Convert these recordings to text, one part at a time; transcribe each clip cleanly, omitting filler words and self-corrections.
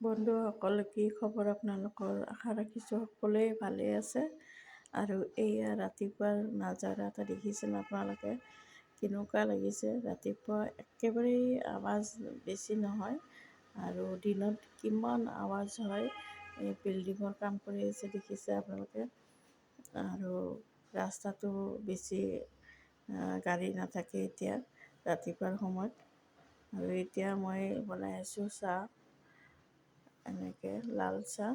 বন্ধুসকল, কি খবৰ আপোনালোকৰ? আশা ৰাখিছোঁ সকলোৱে ভালে আছে। আৰু এইয়া ৰাতিপুৱাৰ নাজাৰা এটা দেখিছিল আপোনালোকে, কেনেকুৱা লাগিছে। ৰাতিপুৱা একেবাৰেই আৱাজ বেছি নহয়, আৰু দিনত কিমান আৱাজ হয়। এই বিল্ডিঙৰ কাম কৰি আছে দেখিছে আপোনালোকে, আৰু ৰাস্তাটো বেছি গাড়ী নাথাকে এতিয়া ৰাতিপুৱাৰ সময়ত। আৰু এতিয়া মই বনাই আছোঁ চাহ, এনেকৈ লাল চাহ।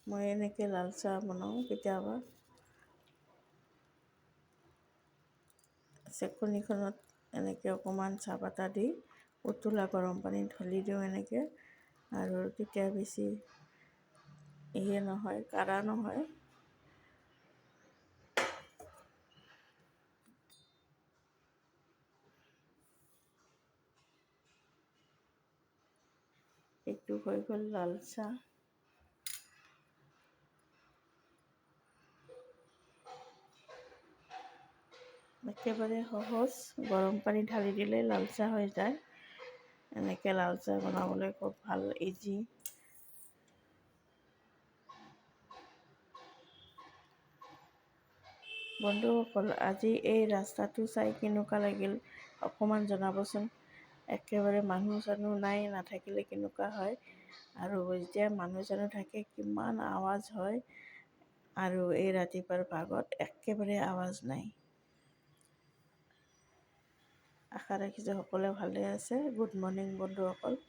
মই এনেকৈ লাল চাহ বনাওঁ কেতিয়াবা। চেকনিখনত এনেকৈ অকণমান চাহপাত দি উতলা গৰম পানীত ঢালি দিওঁ এনেকৈ, আৰু তেতিয়া বেছি নহয়, কাঢ়া নহয়। এইটো হৈ গ'ল লাল চাহ। একেবাৰে সহজ, গৰম পানী ঢালি দিলে লাল চাহ হৈ যায়। এনেকৈ লাল চাহ বনাবলৈ খুব ভাল, ইজি। বন্ধুসকল, আজি এই ৰাস্তাটো চাই কেনেকুৱা লাগিল অকণমান জনাবচোন। একেবাৰে মানুহ চানুহ নাই, নাথাকিলে কেনেকুৱা হয়, আৰু যেতিয়া মানুহ চানুহ থাকে কিমান আৱাজ হয়। আৰু এই ৰাতিপুৱাৰ ভাগত একেবাৰে আৱাজ নাই। আশা ৰাখিছোঁ সকলোৱে ভালে আছে। গুড মৰ্ণিং বন্ধুসকল।